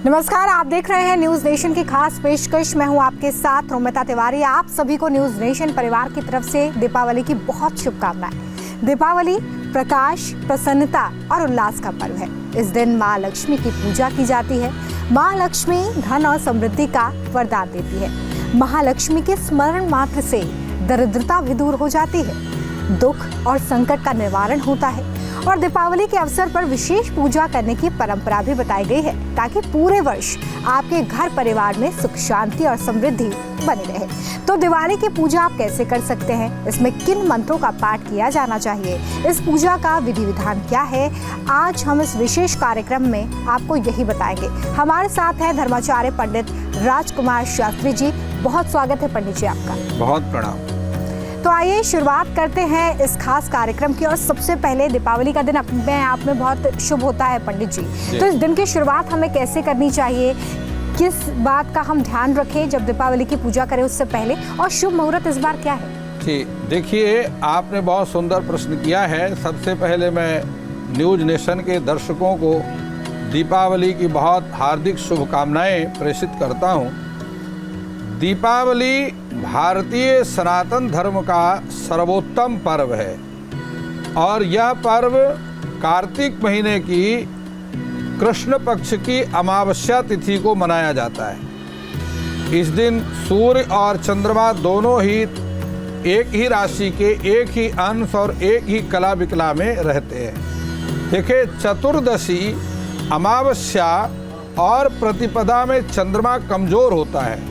नमस्कार, आप देख रहे हैं न्यूज नेशन की खास पेशकश। मैं हूं आपके साथ रोमिता तिवारी। आप सभी को न्यूज नेशन परिवार की तरफ से दीपावली की बहुत शुभकामनाएं। दीपावली प्रकाश, प्रसन्नता और उल्लास का पर्व है। इस दिन माँ लक्ष्मी की पूजा की जाती है। माँ लक्ष्मी धन और समृद्धि का वरदान देती है। महालक्ष्मी के स्मरण मात्र से दरिद्रता भी दूर हो जाती है, दुख और संकट का निवारण होता है और दीपावली के अवसर पर विशेष पूजा करने की परंपरा भी बताई गई है, ताकि पूरे वर्ष आपके घर परिवार में सुख शांति और समृद्धि बनी रहे। तो दिवाली की पूजा आप कैसे कर सकते हैं, इसमें किन मंत्रों का पाठ किया जाना चाहिए, इस पूजा का विधि विधान क्या है, आज हम इस विशेष कार्यक्रम में आपको यही बताएंगे। हमारे साथ है धर्माचार्य पंडित राजकुमार शास्त्री जी। बहुत स्वागत है पंडित जी आपका। बहुत प्रणाम। तो आइए शुरुआत करते हैं इस खास कार्यक्रम की। और सबसे पहले दीपावली का दिन अपने आप में बहुत शुभ होता है पंडित जी, तो इस दिन की शुरुआत हमें कैसे करनी चाहिए, किस बात का हम ध्यान रखें जब दीपावली की पूजा करें उससे पहले, और शुभ मुहूर्त इस बार क्या है? जी देखिए, आपने बहुत सुंदर प्रश्न किया है। सबसे पहले मैं न्यूज नेशन के दर्शकों को दीपावली की बहुत हार्दिक शुभकामनाएं प्रेषित करता हूं। दीपावली भारतीय सनातन धर्म का सर्वोत्तम पर्व है और यह पर्व कार्तिक महीने की कृष्ण पक्ष की अमावस्या तिथि को मनाया जाता है। इस दिन सूर्य और चंद्रमा दोनों ही एक ही राशि के, एक ही अंश और एक ही कला विकला में रहते हैं। देखिए, चतुर्दशी, अमावस्या और प्रतिपदा में चंद्रमा कमजोर होता है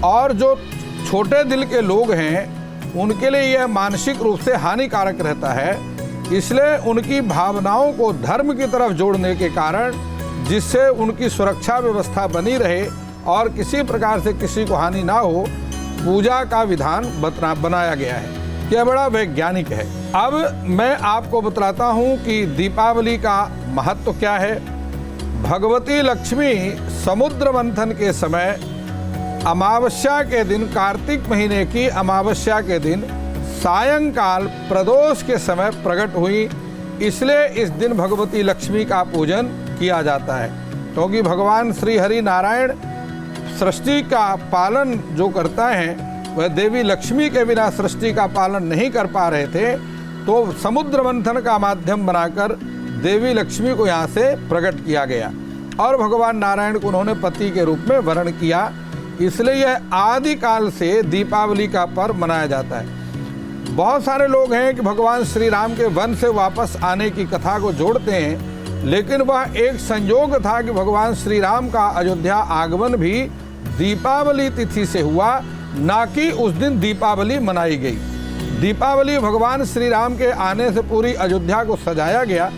और जो छोटे दिल के लोग हैं उनके लिए यह मानसिक रूप से हानिकारक रहता है। इसलिए उनकी भावनाओं को धर्म की तरफ जोड़ने के कारण, जिससे उनकी सुरक्षा व्यवस्था बनी रहे और किसी प्रकार से किसी को हानि ना हो, पूजा का विधान बनाया गया है। यह बड़ा वैज्ञानिक है। अब मैं आपको बतलाता हूँ कि दीपावली का महत्व क्या है। भगवती लक्ष्मी समुद्र मंथन के समय अमावस्या के दिन, कार्तिक महीने की अमावस्या के दिन सायंकाल प्रदोष के समय प्रकट हुई। इसलिए इस दिन भगवती लक्ष्मी का पूजन किया जाता है, क्योंकि भगवान श्री हरि नारायण सृष्टि का पालन जो करता है वह देवी लक्ष्मी के बिना सृष्टि का पालन नहीं कर पा रहे थे। तो समुद्र मंथन का माध्यम बनाकर देवी लक्ष्मी को यहाँ से प्रकट किया गया और भगवान नारायण को उन्होंने पति के रूप में वर्ण किया। इसलिए यह आदिकाल से दीपावली का पर्व मनाया जाता है। बहुत सारे लोग हैं कि भगवान श्री राम के वन से वापस आने की कथा को जोड़ते हैं, लेकिन वह एक संयोग था कि भगवान श्री राम का अयोध्या आगमन भी दीपावली तिथि से हुआ, ना कि उस दिन दीपावली मनाई गई। दीपावली भगवान श्री राम के आने से पूरी अयोध्या को सजाया गया,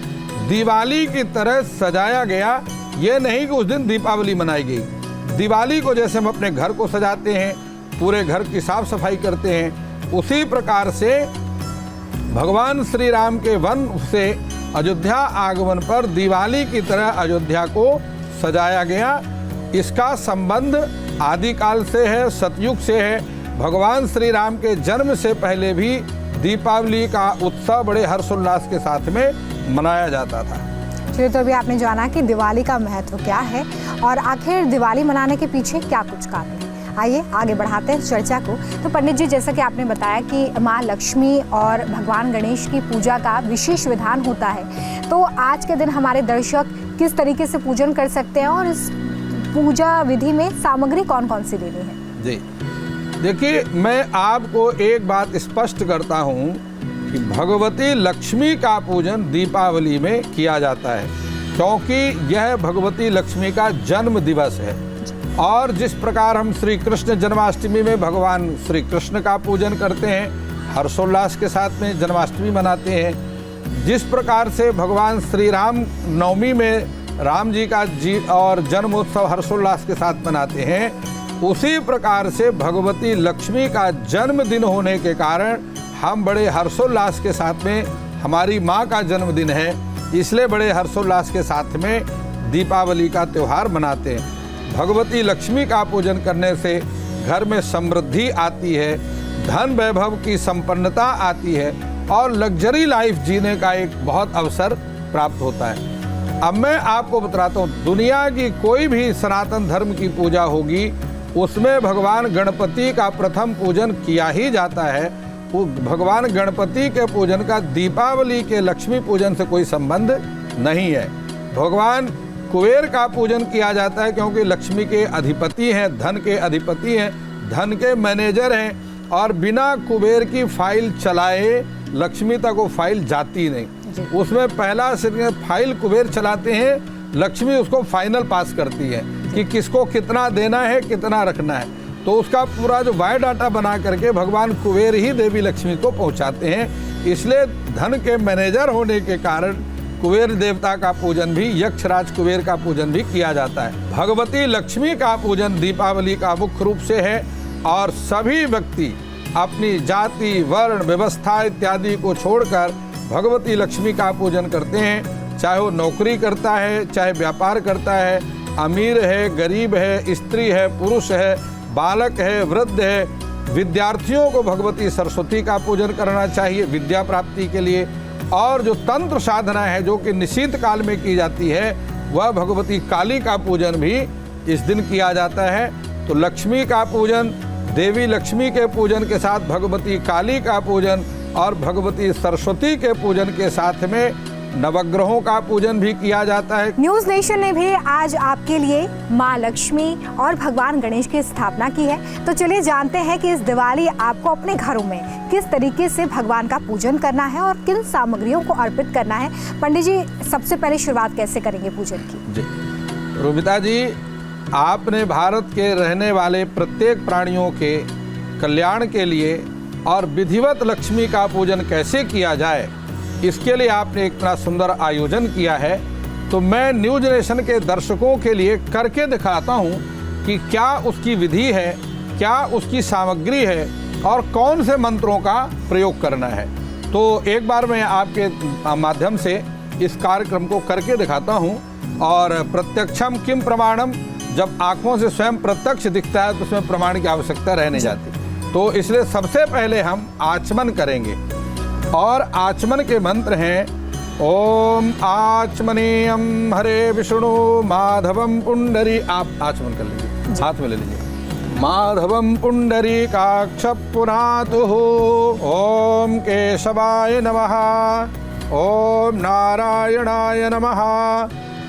दिवाली की तरह सजाया गया। ये नहीं कि उस दिन दीपावली मनाई गई। दिवाली को जैसे हम अपने घर को सजाते हैं, पूरे घर की साफ सफाई करते हैं, उसी प्रकार से भगवान श्री राम के वन से अयोध्या आगमन पर दिवाली की तरह अयोध्या को सजाया गया। इसका संबंध आदिकाल से है, सतयुग से है। भगवान श्री राम के जन्म से पहले भी दीपावली का उत्सव बड़े हर्षोल्लास के साथ में मनाया जाता था। चलिए, तो अभी आपने जाना कि दिवाली का महत्व क्या है और आखिर दिवाली मनाने के पीछे क्या कुछ कारण है। आइए आगे बढ़ाते हैं चर्चा को। तो पंडित जी, जैसा कि आपने बताया कि माँ लक्ष्मी और भगवान गणेश की पूजा का विशेष विधान होता है, तो आज के दिन हमारे दर्शक किस तरीके से पूजन कर सकते हैं और इस पूजा विधि में सामग्री कौन कौन सी लेनी है? जी देखिए, मैं आपको एक बात स्पष्ट करता हूँ कि भगवती लक्ष्मी का पूजन दीपावली में किया जाता है, क्योंकि यह भगवती लक्ष्मी का जन्म दिवस है। और जिस प्रकार हम श्री कृष्ण जन्माष्टमी में भगवान श्री कृष्ण का पूजन करते हैं, हर्षोल्लास के साथ में जन्माष्टमी मनाते हैं, जिस प्रकार से भगवान श्री राम नवमी में राम जी का और जन्मोत्सव हर्षोल्लास के साथ मनाते हैं, उसी प्रकार से भगवती लक्ष्मी का जन्मदिन होने के कारण हम बड़े हर्षोल्लास के साथ में, हमारी माँ का जन्मदिन है, इसलिए बड़े हर्षोल्लास के साथ में दीपावली का त्यौहार मनाते हैं। भगवती लक्ष्मी का पूजन करने से घर में समृद्धि आती है, धन वैभव की संपन्नता आती है और लग्जरी लाइफ जीने का एक बहुत अवसर प्राप्त होता है। अब मैं आपको बताता हूँ, दुनिया की कोई भी सनातन धर्म की पूजा होगी उसमें भगवान गणपति का प्रथम पूजन किया ही जाता है। वो भगवान गणपति के पूजन का दीपावली के लक्ष्मी पूजन से कोई संबंध नहीं है। भगवान कुबेर का पूजन किया जाता है क्योंकि लक्ष्मी के अधिपति हैं, धन के अधिपति हैं, धन के मैनेजर हैं, और बिना कुबेर की फाइल चलाए लक्ष्मी तक वो फाइल जाती नहीं। उसमें पहला फाइल कुबेर चलाते हैं, लक्ष्मी उसको फाइनल पास करती है कि किसको कितना देना है, कितना रखना है। तो उसका पूरा जो बायोडाटा बना करके भगवान कुबेर ही देवी लक्ष्मी को पहुंचाते हैं। इसलिए धन के मैनेजर होने के कारण कुबेर देवता का पूजन भी, यक्षराज कुबेर का पूजन भी किया जाता है। भगवती लक्ष्मी का पूजन दीपावली का मुख्य रूप से है, और सभी व्यक्ति अपनी जाति, वर्ण, व्यवस्था इत्यादि को छोड़कर भगवती लक्ष्मी का पूजन करते हैं। चाहे वो नौकरी करता है, चाहे व्यापार करता है, अमीर है, गरीब है, स्त्री है, पुरुष है, बालक है, वृद्ध है, विद्यार्थियों को भगवती सरस्वती का पूजन करना चाहिए विद्या प्राप्ति के लिए। और जो तंत्र साधना है जो कि निशीत काल में की जाती है, वह भगवती काली का पूजन भी इस दिन किया जाता है। तो लक्ष्मी का पूजन, देवी लक्ष्मी के पूजन के साथ भगवती काली का पूजन और भगवती सरस्वती के पूजन के साथ में नवग्रहों का पूजन भी किया जाता है। न्यूज नेशन ने भी आज आपके लिए माँ लक्ष्मी और भगवान गणेश की स्थापना की है। तो चलिए जानते हैं कि इस दिवाली आपको अपने घरों में किस तरीके से भगवान का पूजन करना है और किन सामग्रियों को अर्पित करना है। पंडित जी, सबसे पहले शुरुआत कैसे करेंगे पूजन की? जी रूबिता जी, आपने भारत के रहने वाले प्रत्येक प्राणियों के कल्याण के लिए और विधिवत लक्ष्मी का पूजन कैसे किया जाए, इसके लिए आपने इतना सुंदर आयोजन किया है। तो मैं न्यूज नेशन के दर्शकों के लिए करके दिखाता हूँ कि क्या उसकी विधि है, क्या उसकी सामग्री है और कौन से मंत्रों का प्रयोग करना है। तो एक बार मैं आपके माध्यम से इस कार्यक्रम को करके दिखाता हूँ। और प्रत्यक्षम किम प्रमाणम, जब आँखों से स्वयं प्रत्यक्ष दिखता है तो उसमें प्रमाण की आवश्यकता रहने जाती। तो इसलिए सबसे पहले हम आचमन करेंगे, और आचमन के मंत्र हैं ओम आचमनीयम हरे विष्णु माधवम पुंडरी। आप आचमन कर लीजिए, हाथ में ले लीजिए। माधवम पुंडरी काक्ष पुनातुः, ओम केशवाय नमः, ओम नारायणाय नमः,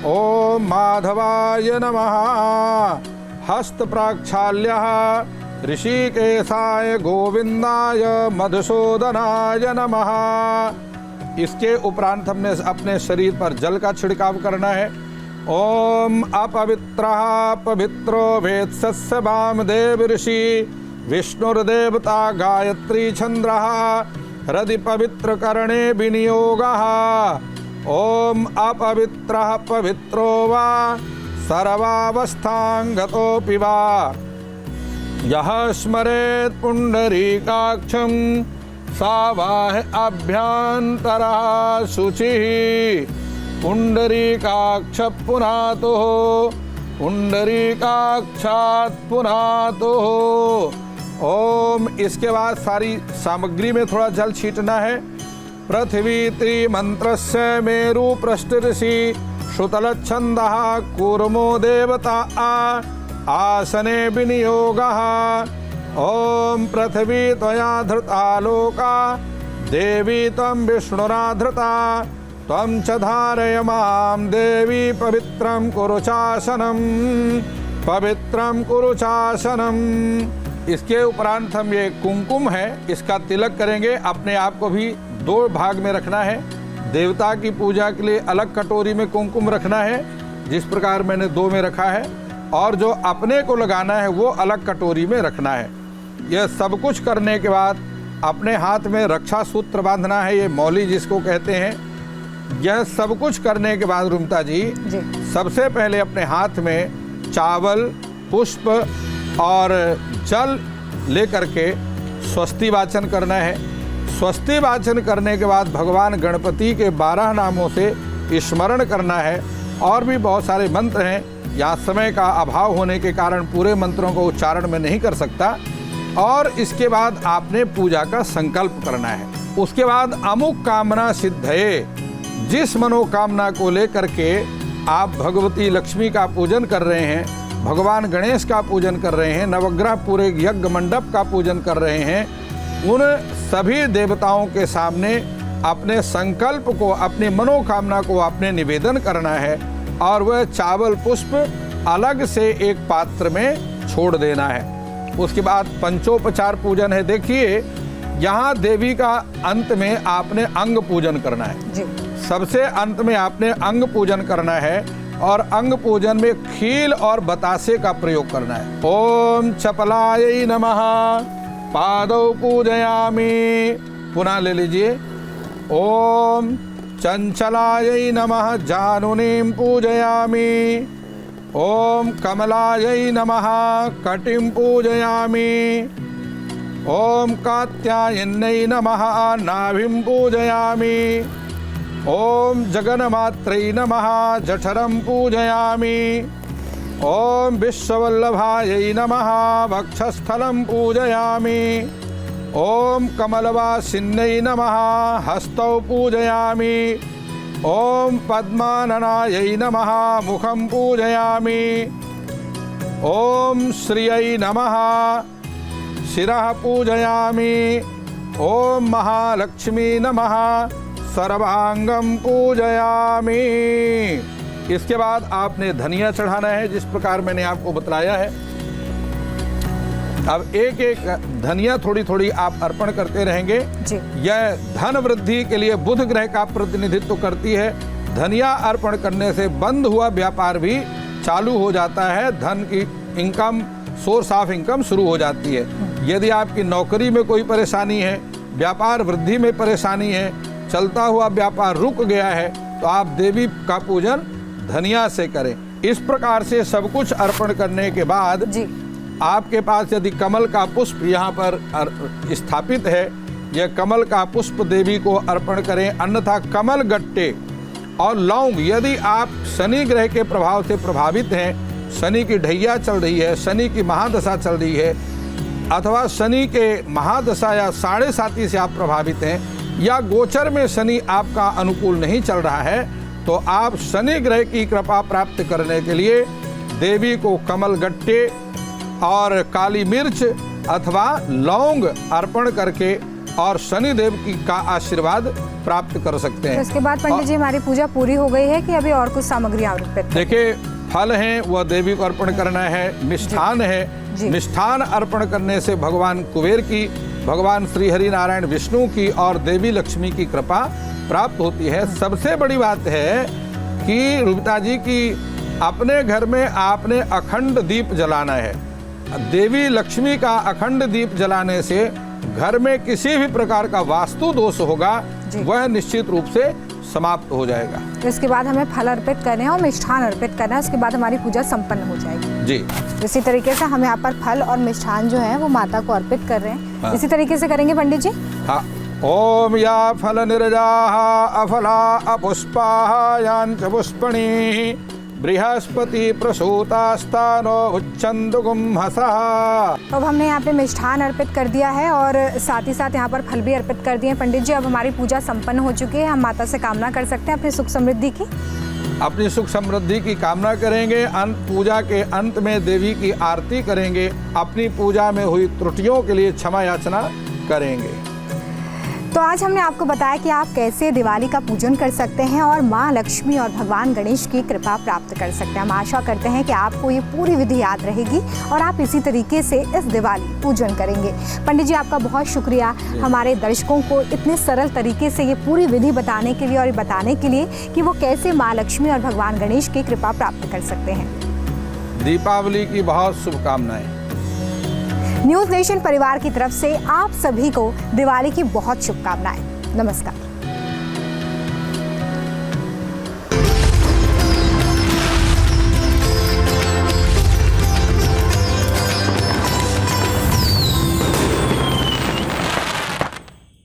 ओम माधवाय नमः। हस्त प्रक्षाल्यः ऋषिकेशाय गोविंदाय मधुसूदनाय नमः। इसके उपरांत हमने अपने शरीर पर जल का छिड़काव करना है। ओम अपवित्रः पवित्रो वेत्सस्य वामदेव ऋषि विष्णुर्देवता गायत्री छंद्रः हृदि पवित्र कर्णे विनियोगः। ओम अपवित्रः पवित्रो वा सर्वावस्थांगतोऽपि वा यह स्मरेत् पुंडरीकाक्षं सा वाह अभ्यन्तरः शुचिः। पुंडरीकाक्ष पुनातुः, पुंडरीकाक्षात् पुनातुः। ओम। इसके बाद सारी सामग्री में थोड़ा जल छींटना है। पृथ्वी त्रिमंत्रस्य मेरु पृष्ठऋषि श्रुतलच्छन्दः कूर्मो देवता आसने विनियोगः। ओम पृथ्वी त्वया धृता लोका देवी त्वं विष्णुराधृता त्वं च धारय मां देवी पवित्रं कुरु चासनं, पवित्रं कुरु चासनं। इसके उपरांत हम ये कुमकुम है, इसका तिलक करेंगे। अपने आप को भी दो भाग में रखना है। देवता की पूजा के लिए अलग कटोरी में कुमकुम रखना है, जिस प्रकार मैंने दो में रखा है, और जो अपने को लगाना है वो अलग कटोरी में रखना है। यह सब कुछ करने के बाद अपने हाथ में रक्षा सूत्र बांधना है, ये मौली जिसको कहते हैं। यह सब कुछ करने के बाद रूमता जी सबसे पहले अपने हाथ में चावल, पुष्प और जल लेकर के स्वस्ति वाचन करना है। स्वस्ति वाचन करने के बाद भगवान गणपति के 12 नामों से स्मरण करना है। और भी बहुत सारे मंत्र हैं, यहाँ समय का अभाव होने के कारण पूरे मंत्रों को उच्चारण में नहीं कर सकता। और इसके बाद आपने पूजा का संकल्प करना है। उसके बाद अमुक कामना सिद्धये, जिस मनोकामना को लेकर के आप भगवती लक्ष्मी का पूजन कर रहे हैं, भगवान गणेश का पूजन कर रहे हैं, नवग्रह पूरे यज्ञ मंडप का पूजन कर रहे हैं, उन सभी देवताओं के सामने अपने संकल्प को, अपनी मनोकामना को आपने निवेदन करना है और वह चावल पुष्प अलग से एक पात्र में छोड़ देना है। उसके बाद पंचोपचार पूजन है। देखिए यहाँ देवी का अंत में आपने अंग पूजन करना है जी। सबसे अंत में आपने अंग पूजन करना है और अंग पूजन में खील और बतासे का प्रयोग करना है। ओम चपलायै नमः पादौ पूजयामि। पुनः ले लीजिए। ओम चंचलायै नमः जानुनीं पूजयामि। ओम कमलायै नमः कटिं पूजयामि। ओम कात्यायन्यै नमः नाभिं पूजयामि। ओम जगन्मात्रै नमः जठरं पूजयामि। ओम विश्ववल्लभायै नमः वक्षस्थलं पूजयामि। ओम कमलवासिन्यै नमः हस्तौ पूजयामि। ओम पद्माननायै नमः मुखं पूजयामि। ओम श्रियै नमः शिरः पूजयामि। ओम महालक्ष्मी नमः सर्वांगम पूजयामि। इसके बाद आपने धनिया चढ़ाना है जिस प्रकार मैंने आपको बतलाया है। अब एक एक धनिया थोड़ी थोड़ी आप अर्पण करते रहेंगे जी। यह धन वृद्धि के लिए बुध ग्रह का प्रतिनिधित्व करती है। धनिया अर्पण करने से बंद हुआ व्यापार भी चालू हो जाता है, धन की इनकम, सोर्स ऑफ इनकम शुरू हो जाती है। यदि आपकी नौकरी में कोई परेशानी है, व्यापार वृद्धि में परेशानी है, चलता हुआ व्यापार रुक गया है, तो आप देवी का पूजन धनिया से करें। इस प्रकार से सब कुछ अर्पण करने के बाद जी। आपके पास यदि कमल का पुष्प यहाँ पर स्थापित है, यह कमल का पुष्प देवी को अर्पण करें। अन्यथा कमल गट्टे और लौंग, यदि आप शनि ग्रह के प्रभाव से प्रभावित हैं, शनि की ढैया चल रही है, शनि की महादशा चल रही है, अथवा शनि के महादशा या 7.5 से आप प्रभावित हैं, या गोचर में शनि आपका अनुकूल नहीं चल रहा है, तो आप शनि ग्रह की कृपा प्राप्त करने के लिए देवी को कमल गट्टे और काली मिर्च अथवा लौंग अर्पण करके और शनि देव की का आशीर्वाद प्राप्त कर सकते हैं। तो इसके बाद पंडित जी हमारी पूजा पूरी हो गई है कि अभी और कुछ सामग्री आवश्यक? देखिए फल हैं वह देवी को अर्पण करना है, मिष्ठान है, मिष्ठान अर्पण करने से भगवान कुबेर की, भगवान श्री हरि नारायण विष्णु की और देवी लक्ष्मी की कृपा प्राप्त होती है। सबसे बड़ी बात है कि रूपता जी की अपने घर में आपने अखंड दीप जलाना है। देवी लक्ष्मी का अखंड दीप जलाने से घर में किसी भी प्रकार का वास्तु दोष होगा वह निश्चित रूप से समाप्त हो जाएगा। तो इसके बाद हमें फल अर्पित करने हैं और मिष्ठान अर्पित करना है, उसके बाद हमारी पूजा संपन्न हो जाएगी जी। इसी तरीके से हम यहाँ पर फल और मिष्ठान जो है वो माता को अर्पित कर रहे हैं। हाँ। इसी तरीके से करेंगे पंडित जी। हाँ। ओम या फल निर्जाः अफला अपुष्पाः याञ्च पुष्पणीः बृहस्पति प्रसूतास्तानो उच्चन्दुगुम्हसः। अब हमने यहाँ पे मिष्ठान अर्पित कर दिया है और साथ ही साथ यहाँ पर फल भी अर्पित कर दिए हैं पंडित जी। अब हमारी पूजा संपन्न हो चुकी है। हम माता से कामना कर सकते हैं अपनी सुख समृद्धि की। अपनी सुख समृद्धि की कामना करेंगे। पूजा के अंत में देवी की आरती करेंगे। अपनी पूजा में हुई त्रुटियों के लिए क्षमा याचना करेंगे। तो आज हमने आपको बताया कि आप कैसे दिवाली का पूजन कर सकते हैं और माँ लक्ष्मी और भगवान गणेश की कृपा प्राप्त कर सकते हैं। हम आशा करते हैं कि आपको ये पूरी विधि याद रहेगी और आप इसी तरीके से इस दिवाली पूजन करेंगे। पंडित जी आपका बहुत शुक्रिया हमारे दर्शकों को इतने सरल तरीके से ये पूरी विधि बताने के लिए और बताने के लिए कि वो कैसे माँ लक्ष्मी और भगवान गणेश की कृपा प्राप्त कर सकते हैं। दीपावली की बहुत शुभकामनाएं। न्यूज़ नेशन परिवार की तरफ से आप सभी को दिवाली की बहुत शुभकामनाएं। नमस्कार।